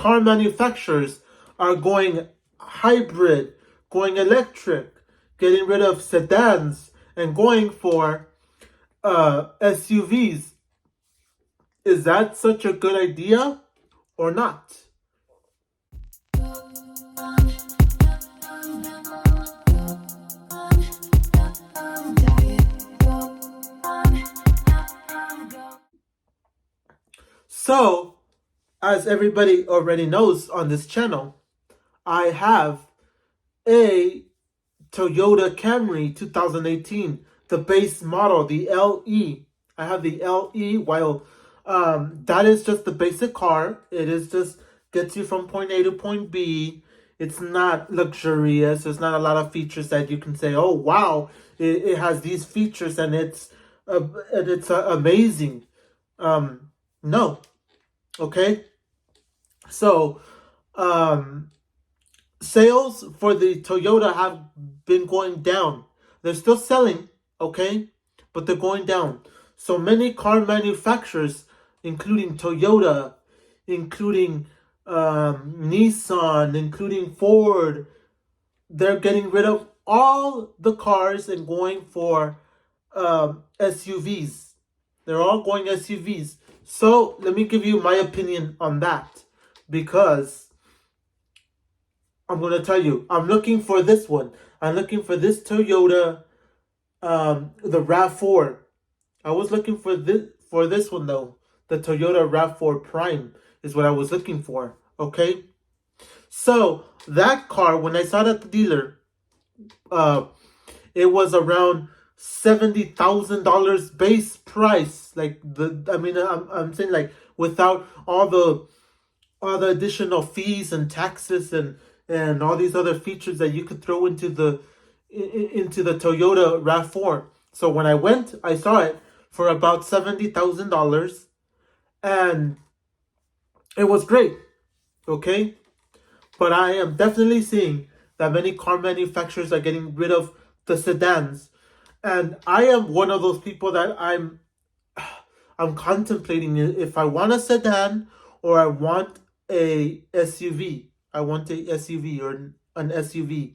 car manufacturers are going hybrid, going electric, getting rid of sedans and going for SUVs. Is that such a good idea or not? So, as everybody already knows on this channel, I have a Toyota Camry 2018, the base model, the LE. I have the LE, while that is just the basic car. It is just gets you from point A to point B. It's not luxurious. There's not a lot of features that you can say, oh wow, it has these features and it's amazing. No, okay. So, sales for the Toyota have been going down. They're still selling, okay, but they're going down. So many car manufacturers, including Toyota, including Nissan, including Ford, they're getting rid of all the cars and going for SUVs. They're all going SUVs. So let me give you my opinion on that, because I'm going to tell you, I'm looking for this one. I'm looking for this Toyota, the RAV4. I was looking for this one though. The Toyota RAV4 Prime is what I was looking for. Okay, so that car, when I saw it at the dealer, it was around $70,000 base price. Like I'm saying, like, without all the additional fees and taxes and all these other features that you could throw into the Toyota RAV4. So when I went, I saw it for about $70,000, and it was great. Okay, but I am definitely seeing that many car manufacturers are getting rid of the sedans, and I am one of those people that I'm contemplating if I want a sedan or I want a SUV. I want a SUV or an SUV.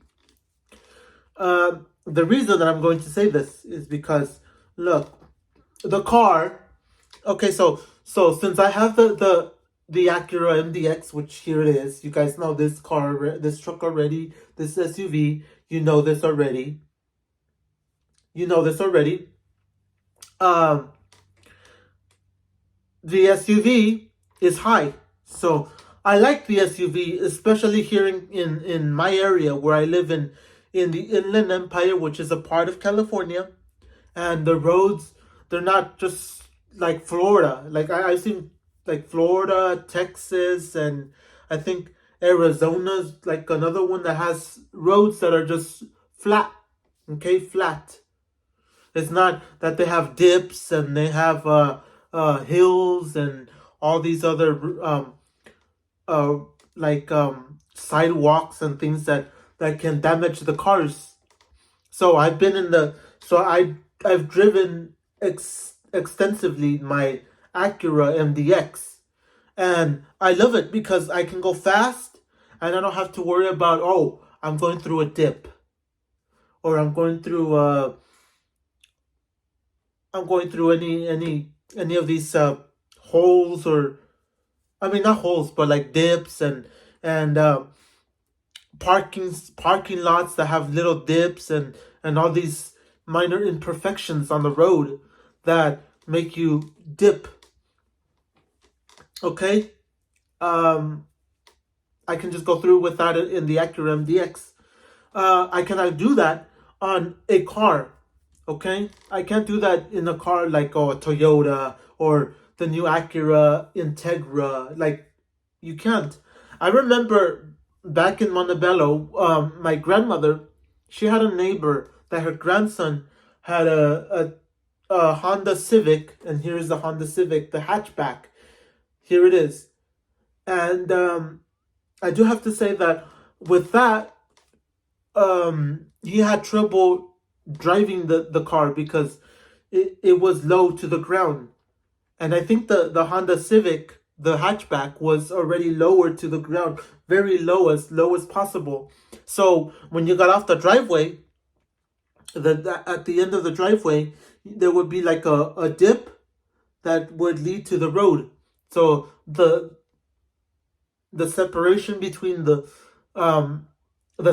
The reason that I'm going to say this is because, look, the car. Okay, so since I have the Acura MDX, which here it is. You guys know this car, this truck already. This SUV, you know this already. The SUV is high, so I like the SUV, especially here in my area where I live in the Inland Empire, which is a part of California, and the roads, they're not just like Florida. Like I've seen like Florida, Texas, and I think Arizona's like another one that has roads that are just flat. Okay, flat. It's not that they have dips and they have hills and all these other sidewalks and things that can damage the cars. So I've driven extensively my Acura MDX, and I love it because I can go fast and I don't have to worry about, oh, I'm going through a dip, or I'm going through any of these holes, or I mean not holes, but like dips and parking lots that have little dips and all these minor imperfections on the road that make you dip. Okay, I can just go through without it in the Acura MDX. I cannot do that on a car. Okay, I can't do that in a car like a Toyota or the new Acura Integra. Like, you can't. I remember back in Montebello, my grandmother, she had a neighbor that her grandson had a Honda Civic, and here's the Honda Civic, the hatchback. Here it is. And I do have to say that with that, he had trouble driving the car because it was low to the ground. And I think the Honda Civic the hatchback was already lowered to the ground, very low as possible. So when you got off the driveway, at the end of the driveway, there would be like a dip that would lead to the road. So the separation between the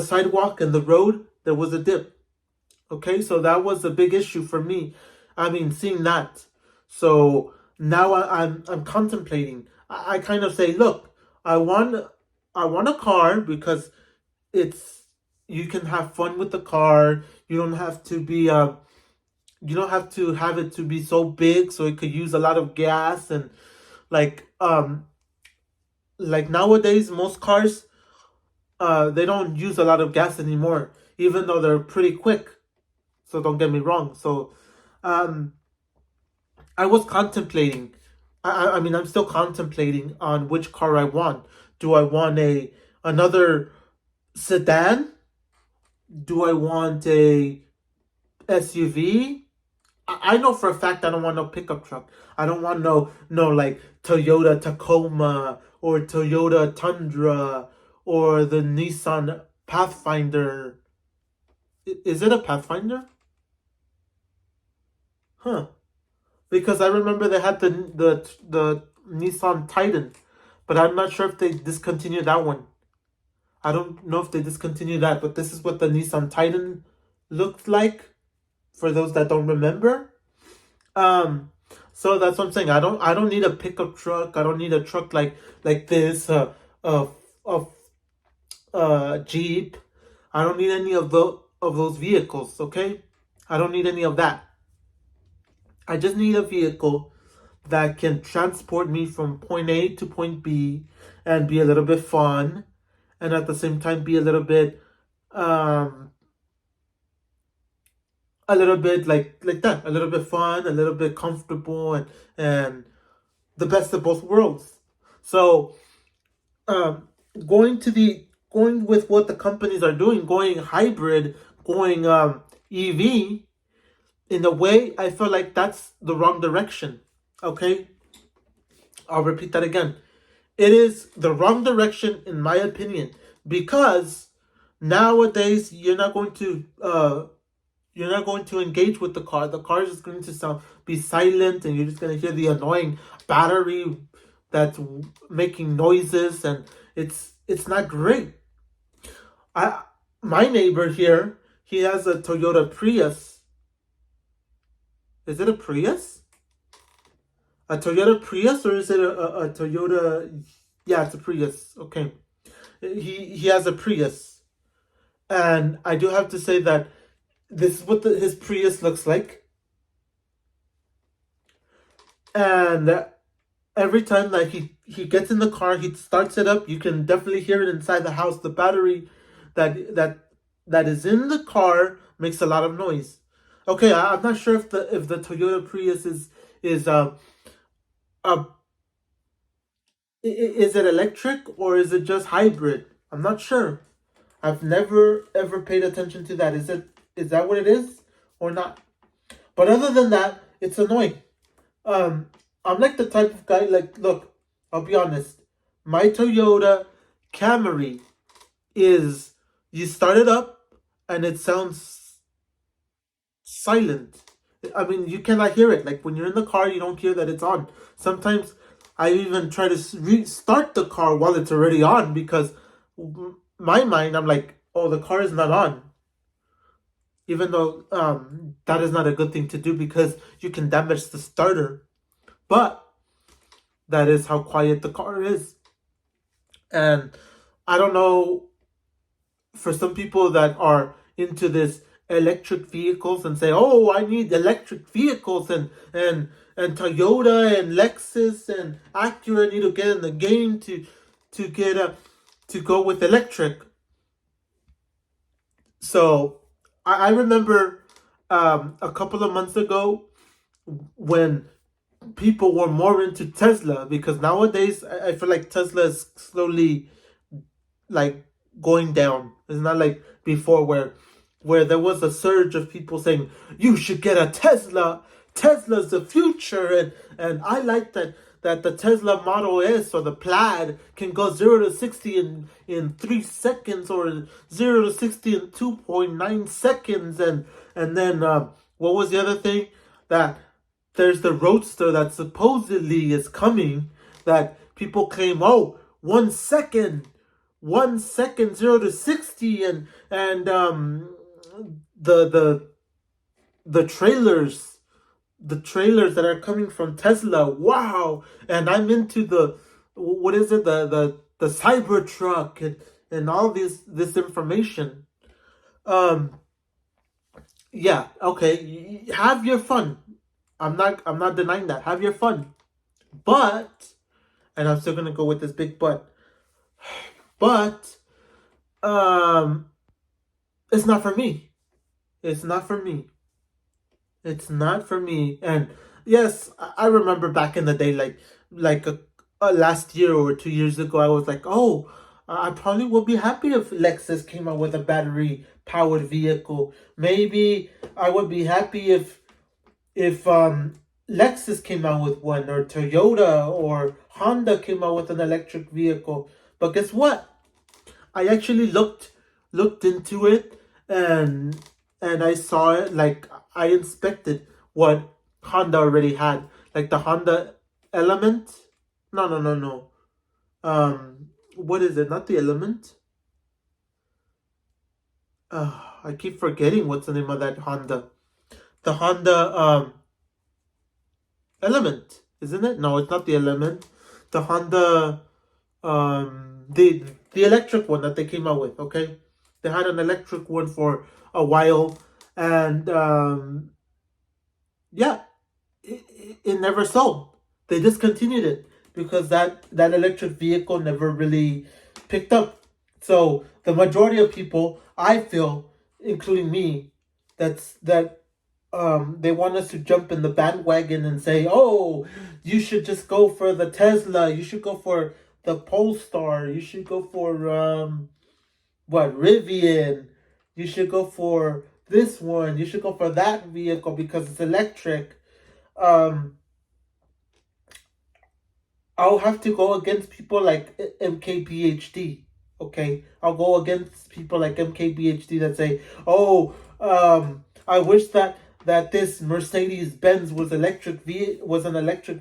sidewalk and the road, there was a dip. Okay, so that was a big issue for me. I mean, seeing that. So now I'm contemplating. I kind of say, look, I want a car because it's you can have fun with the car. You don't have to be you don't have to have it to be so big so it could use a lot of gas and like um like nowadays most cars they don't use a lot of gas anymore, even though they're pretty quick. So don't get me wrong. So um I was contemplating. I mean I'm still contemplating on which car I want. Do I want another sedan? Do I want a SUV? I know for a fact I don't want no pickup truck. I don't want no like Toyota Tacoma or Toyota Tundra or the Nissan Pathfinder. Is it a Pathfinder? Huh. Because I remember they had the Nissan Titan, but I'm not sure if they discontinued that one. I don't know if they discontinued that, but this is what the Nissan Titan looked like for those that don't remember. Um, so that's what I'm saying. I don't need a pickup truck. I don't need a truck like this. Uh, uh, Jeep. I don't need any of those vehicles. Okay, I don't need any of that. I just need a vehicle that can transport me from point A to point B and be a little bit fun, and at the same time be um a little bit like that, a little bit fun, a little bit comfortable, and the best of both worlds. So um, going with what the companies are doing, going hybrid, going EV, in a way, I feel like that's the wrong direction. Okay, I'll repeat that again. It is the wrong direction, in my opinion, because nowadays you're not going to engage with the car. The car is just going to be silent, and you're just going to hear the annoying battery that's making noises, and it's not great. I My neighbor here, he has a Toyota Prius. Is it a Prius? A Toyota Prius, or is it a Toyota? Yeah, it's a Prius. Okay, he has a Prius, and I do have to say that this is what his Prius looks like. And every time that he gets in the car, he starts it up. You can definitely hear it inside the house. The battery that that that is in the car makes a lot of noise. Okay, I'm not sure if the Toyota Prius is uh is it electric or is it just hybrid? I'm not sure. I've never ever paid attention to that. Is that what it is or not? But other than that, it's annoying. Um, I'm like the type of guy, like, look, I'll be honest. My Toyota Camry is, you start it up and it sounds silent. I mean, you cannot hear it. Like when you're in the car, you don't hear that it's on. Sometimes I even try to restart the car while it's already on because my mind, I'm like, oh, the car is not on. Even though that is not a good thing to do because you can damage the starter. But that is how quiet the car is. And I don't know, for some people that are into this electric vehicles and say, "Oh, I need electric vehicles," and Toyota and Lexus and Acura need to get in the game to get to go with electric. So I remember a couple of months ago when people were more into Tesla, because nowadays I feel like Tesla is slowly like going down. It's not like before where there was a surge of people saying you should get a Tesla. Tesla's the future, and I like that the Tesla Model S or the Plaid can go 0 to 60 in 3 seconds, or 0 to 60 in 2.9 seconds. And then what was the other thing? That there's the Roadster that supposedly is coming, that people claim, oh, 1 second, 1 second, 0 to 60. And the the trailers, that are coming from Tesla. Wow. And I'm into the, what is it, the Cybertruck, and all this information. Yeah, okay, have your fun. I'm not denying that. Have your fun. But, and I'm still gonna go with this big but it's not for me. It's not for me. It's not for me. And yes, I remember back in the day, like a last year or 2 years ago, I was like, oh, I probably would be happy if Lexus came out with a battery powered vehicle. Maybe I would be happy if Lexus came out with one, or Toyota or Honda came out with an electric vehicle. But guess what? I actually looked into it, and I saw it. Like, I inspected what Honda already had, like the Honda Element. No, no, no, no. What is it? Not the Element. I keep forgetting what's the name of that Honda. The Honda Element, isn't it? No, it's not the Element. The Honda the electric one that they came out with. Okay, they had an electric one for a while, and yeah, it never sold. They discontinued it because that electric vehicle never really picked up. So the majority of people, I feel, including me, that they want us to jump in the bandwagon and say, oh, you should just go for the Tesla, you should go for the Polestar, you should go for Rivian, you should go for this one, you should go for that vehicle because it's electric. I'll have to go against people like MKBHD. Okay, I'll go against people like MKBHD that say, "Oh, I wish that this Mercedes Benz was an electric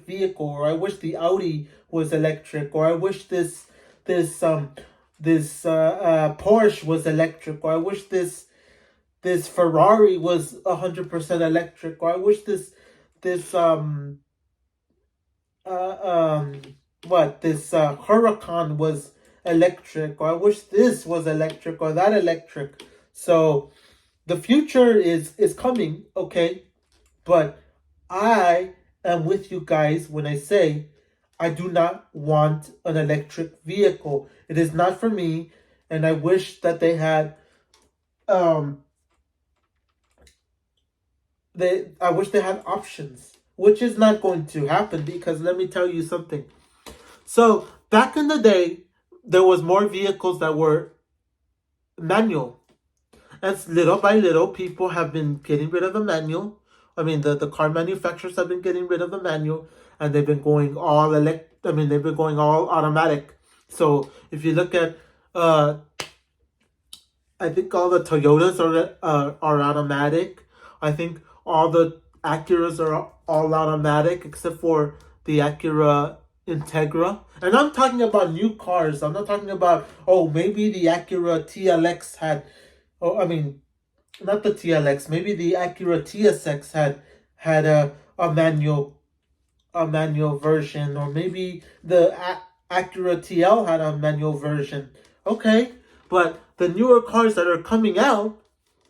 vehicle, or I wish the Audi was electric, or I wish this Porsche was electric, or I wish this Ferrari was 100% electric, or I wish this Huracan was electric, or I wish this was electric or that electric." So the future is coming, okay? But I am with you guys when I say I do not want an electric vehicle. It is not for me, and I wish that they had I wish they had options, which is not going to happen, because let me tell you something. So back in the day, there was more vehicles that were manual. As little by little, people have been getting rid of the manual. I mean, the car manufacturers have been getting rid of the manual, and they've been going all they've been going all automatic. So if you look at, I think all the Toyotas are automatic. I think all the Acuras are all automatic except for the Acura Integra. And I'm talking about new cars. I'm not talking about, oh, maybe the Acura TLX had, oh, I mean, not the TLX, maybe the Acura TSX had a manual version, or maybe the Acura TL had a manual version. Okay, but the newer cars that are coming out,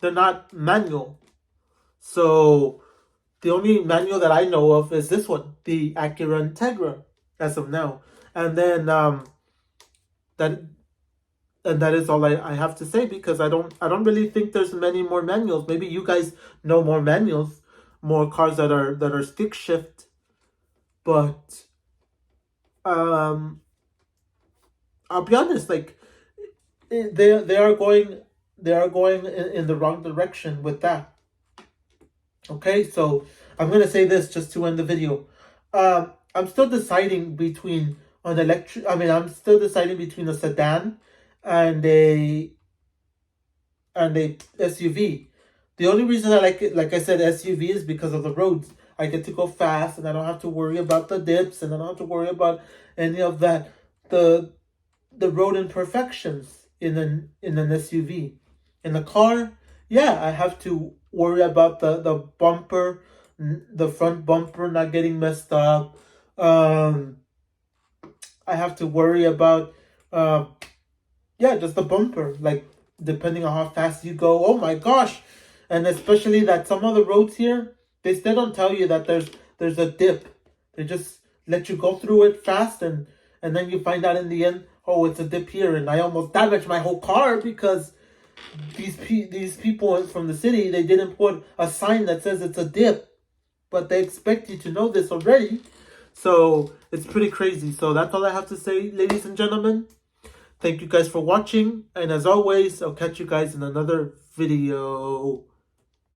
they're not manual. So the only manual that I know of is this one, the Acura Integra, as of now. And then that is all I have to say, because I don't really think there's many more manuals. Maybe you guys know more manuals, more cars that are stick shift. But I'll be honest, like they are going in the wrong direction with that. Okay, so I'm gonna say this just to end the video. I'm still deciding between an electric. I mean, I'm still deciding between a sedan and a SUV. The only reason I like it, like I said, SUV is because of the roads. I get to go fast, and I don't have to worry about the dips, and I don't have to worry about any of that. The road imperfections in an SUV. In a car, yeah, I have to worry about the bumper, the front bumper not getting messed up. Um, I have to worry about uh, yeah, just the bumper. Like depending on how fast you go. Oh my gosh. And especially that some of the roads here, they still don't tell you that there's a dip. They just let you go through it fast, and then you find out in the end, oh, it's a dip here, and I almost damaged my whole car because these people from the city, they didn't put a sign that says it's a dip, but they expect you to know this already. So it's pretty crazy. So that's all I have to say, ladies and gentlemen. Thank you guys for watching, and as always, I'll catch you guys in another video.